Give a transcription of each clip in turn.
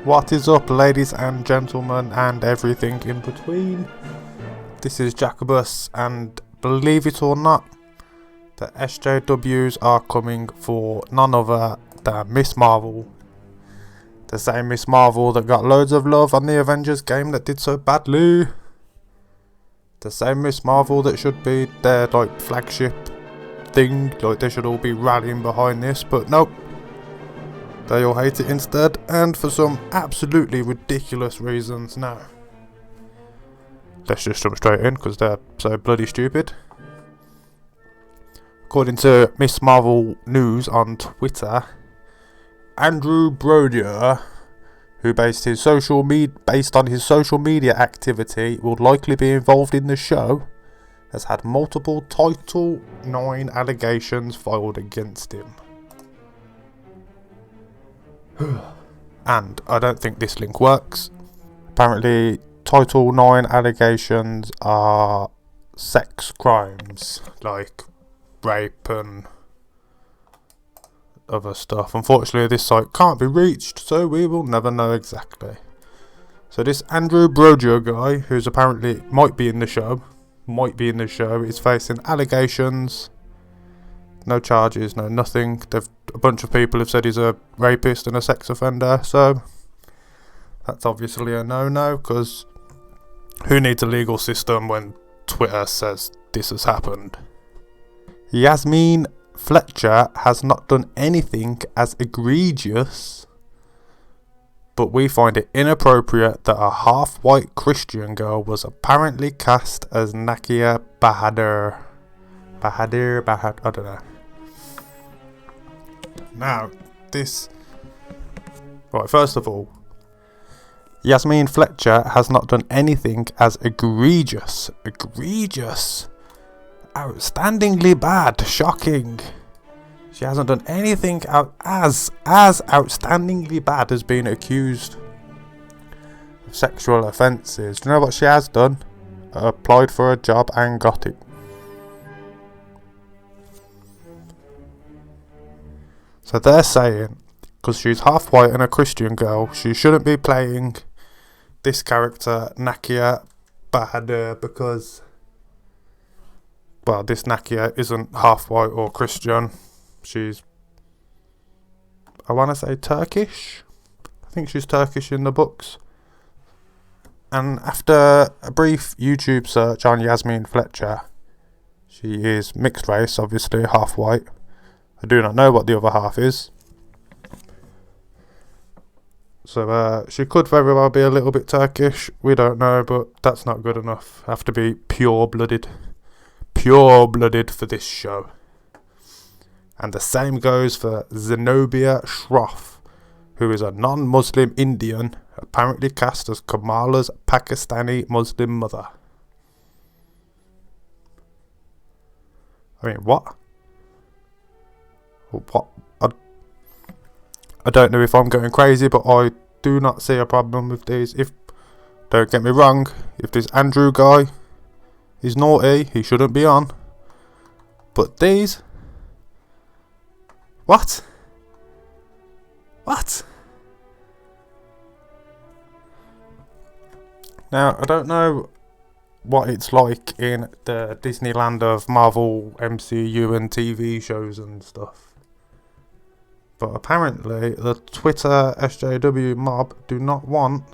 What is up, ladies and gentlemen, and everything in between? This is Jacobus, and believe it or not, the SJWs are coming for none other than Miss Marvel. The same Miss Marvel that got loads of love on the Avengers game that did so badly. The same Miss Marvel that should be their flagship thing, they should all be rallying behind this, but nope. They all hate it instead, and for some absolutely ridiculous reasons. Now, let's just jump straight in because they're so bloody stupid. According to Miss Marvel News on Twitter, Andrew Brodier, who based on his social media activity, will likely be involved in the show, has had multiple Title IX allegations filed against him. And I don't think this link works. Apparently, Title IX allegations are sex crimes, like rape and other stuff. Unfortunately, this site can't be reached, so we will never know exactly. So this Andrew Brodier guy, who's apparently might be in the show, is facing allegations. No charges, no nothing. A bunch of people have said he's a rapist and a sex offender, so that's obviously a no-no, because who needs a legal system when Twitter says this has happened? Yasmin Fletcher has not done anything as egregious, but we find it inappropriate that a half-white Christian girl was apparently cast as Nakia Bahadur, I don't know. Now, first of all, Yasmin Fletcher has not done anything as egregious, outstandingly bad, shocking. She hasn't done anything as outstandingly bad as being accused of sexual offences. Do you know what she has done? Applied for a job and got it. So they're saying, because she's half white and a Christian girl, she shouldn't be playing this character, Nakia Bahadur, because, well, this Nakia isn't half white or Christian. She's, I want to say Turkish. I think she's Turkish in the books. And after a brief YouTube search on Yasmin Fletcher, she is mixed race, obviously, half white. I do not know what the other half is. So she could very well be a little bit Turkish. We don't know, but that's not good enough. Have to be pure-blooded for this show. And the same goes for Zenobia Shroff, who is a non-Muslim Indian, apparently cast as Kamala's Pakistani Muslim mother. I mean, what? I don't know if I'm going crazy, but I do not see a problem with these. Don't get me wrong, if this Andrew guy is naughty, he shouldn't be on. But these, what? Now, I don't know what it's like in the Disneyland of Marvel, MCU and TV shows and stuff. But apparently the Twitter SJW mob do not want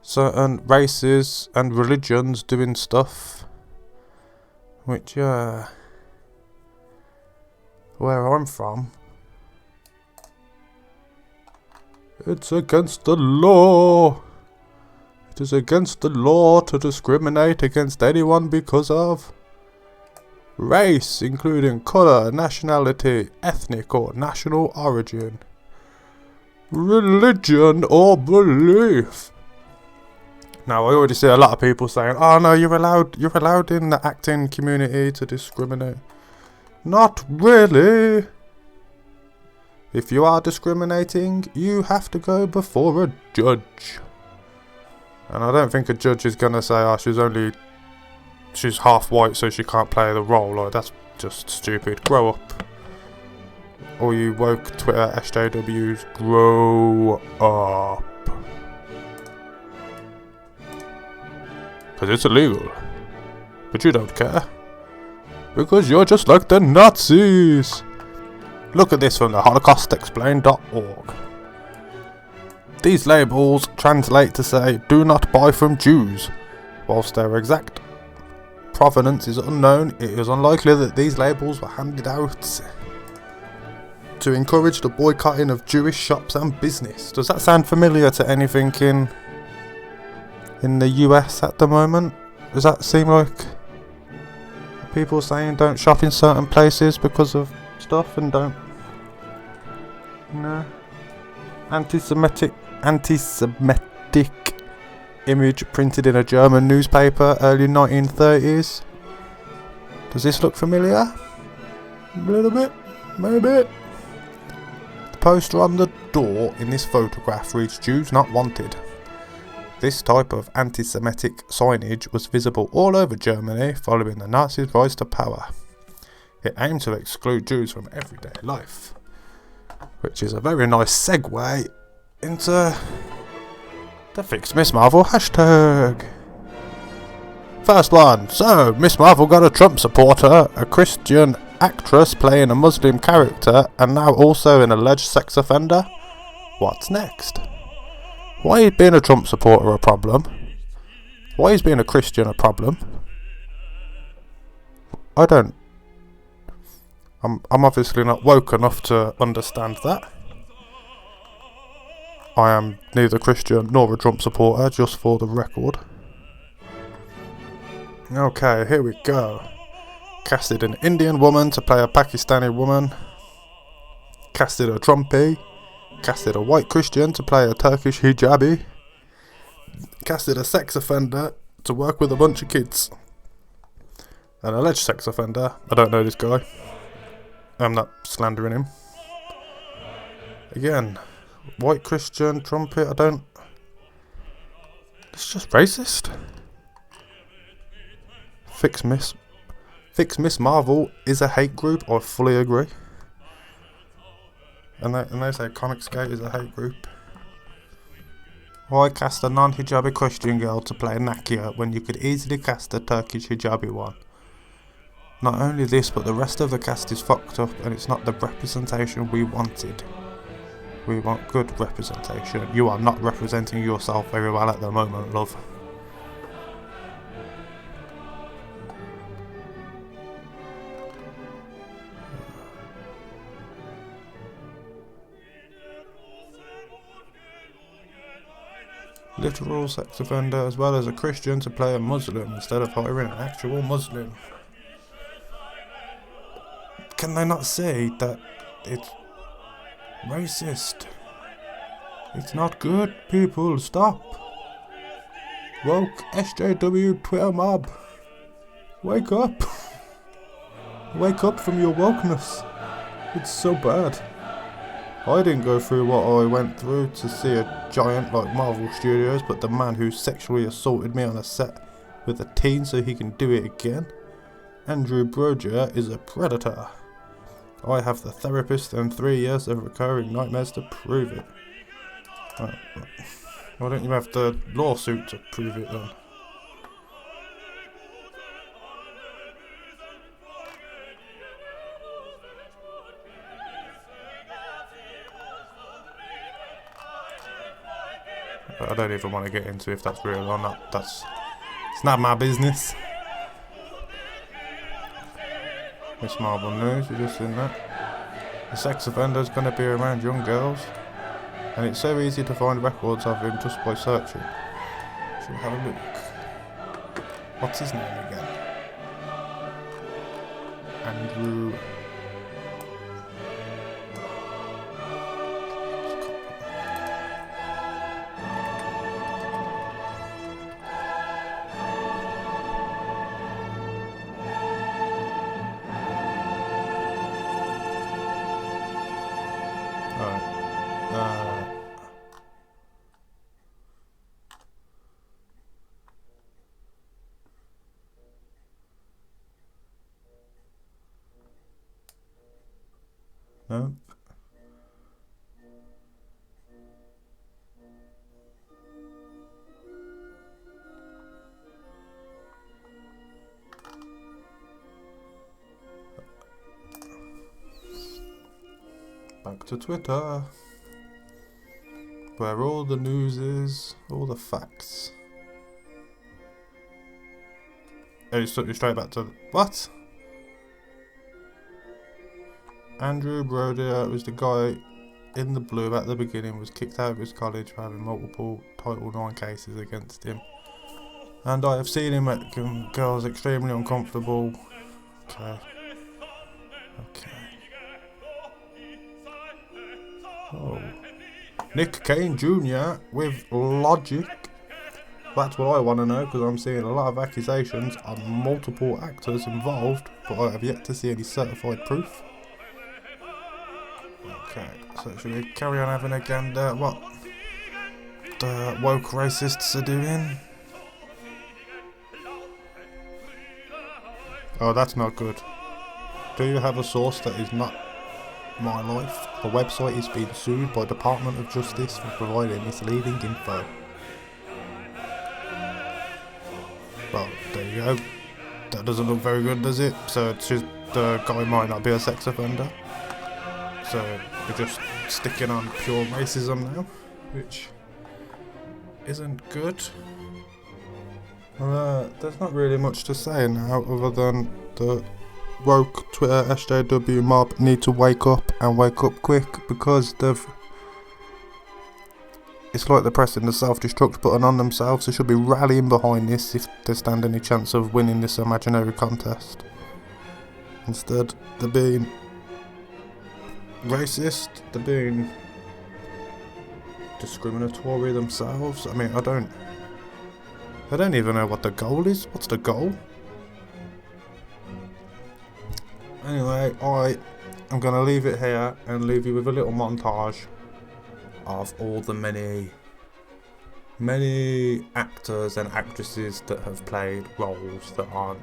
certain races and religions doing stuff. Which, where I'm from, it's against the law. It is against the law to discriminate against anyone because of race, including colour, nationality, ethnic or national origin, religion or belief. Now, I already see a lot of people saying, "Oh no, you're allowed in the acting community to discriminate." Not really. If you are discriminating, you have to go before a judge. And I don't think a judge is gonna say, "Oh, she's half white, so she can't play the role." Like, that's just stupid. Grow up. All you woke Twitter SJWs, grow up. Because it's illegal. But you don't care. Because you're just like the Nazis. Look at this from the holocaustexplained.org. These labels translate to say, do not buy from Jews. Whilst their exact provenance is unknown, it is unlikely that these labels were handed out to encourage the boycotting of Jewish shops and business. Does that sound familiar to anything in the US at the moment? Does that seem like people saying don't shop in certain places because of stuff and don't, you know, anti-Semitic image printed in a German newspaper early 1930s? Does this look familiar? A little bit, maybe. The poster on the door in this photograph reads Jews not wanted. This type of anti-Semitic signage was visible all over Germany following the Nazis' rise to power. It aimed to exclude Jews from everyday life, which is a very nice segue into the Fix Miss Marvel hashtag. First one. So, Miss Marvel got a Trump supporter, a Christian actress playing a Muslim character, and now also an alleged sex offender. What's next? Why is being a Trump supporter a problem? Why is being a Christian a problem? I'm obviously not woke enough to understand that. I am neither Christian nor a Trump supporter, just for the record. Okay, here we go. Casted an Indian woman to play a Pakistani woman. Casted a Trumpy. Casted a white Christian to play a Turkish hijabi. Casted a sex offender to work with a bunch of kids. An alleged sex offender. I don't know this guy. I'm not slandering him. Again, white Christian, trumpet, it's just racist. Fix Miss Marvel is a hate group, I fully agree. And they say Comicsgate is a hate group. Why cast a non-hijabi Christian girl to play Nakia when you could easily cast a Turkish hijabi one? Not only this, but the rest of the cast is fucked up and it's not the representation we wanted. We want good representation. You are not representing yourself very well at the moment, love. Literal sex offender as well as a Christian to play a Muslim instead of hiring an actual Muslim. Can they not see that it's racist? It's not good, people. Stop. Woke SJW Twitter mob. Wake up. Wake up from your wokeness. It's so bad. I didn't go through what I went through to see a giant like Marvel Studios, but the man who sexually assaulted me on a set with a teen so he can do it again. Andrew Broger is a predator. I have the therapist and 3 years of recurring nightmares to prove it. Why don't you have the lawsuit to prove it then? I don't even want to get into if that's real or not. It's not my business. Miss Marvel News, you just seen that. The sex offender's going to be around young girls, and it's so easy to find records of him just by searching. Should we have a look? What's his name again? Andrew. No. Back to Twitter, where all the news is, all the facts. Oh, you took me straight back to what? Andrew Broder was the guy in the blue at the beginning, was kicked out of his college for having multiple Title IX cases against him. And I have seen him make girls extremely uncomfortable. Okay. Oh. Nick Kane Jr. with logic. That's what I want to know, because I'm seeing a lot of accusations on multiple actors involved, but I have yet to see any certified proof. Okay, so should we carry on having a gander at what the woke racists are doing? Oh, that's not good. Do you have a source that is not my life? The website is being sued by Department of Justice for providing misleading info. Well, there you go. That doesn't look very good, does it? So it's just the guy might not be a sex offender. So we're just sticking on pure racism now, which isn't good. There's not really much to say now other than the woke Twitter SJW mob need to wake up and wake up quick, because it's like they're pressing the self-destruct button on themselves. They should be rallying behind this if they stand any chance of winning this imaginary contest. Instead, they're being racist, they're being discriminatory themselves. I mean, I don't even know what the goal is. What's the goal? Anyway, I'm going to leave it here and leave you with a little montage of all the many actors and actresses that have played roles that aren't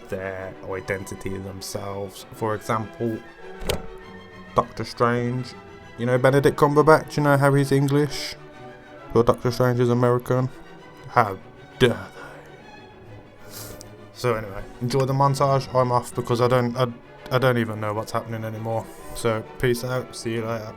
their identity themselves. For example, Doctor Strange. You know Benedict Cumberbatch, you know how he's English, but Doctor Strange is American. How dare they? So anyway, enjoy the montage. I'm off because I don't even know what's happening anymore. So peace out. See you later.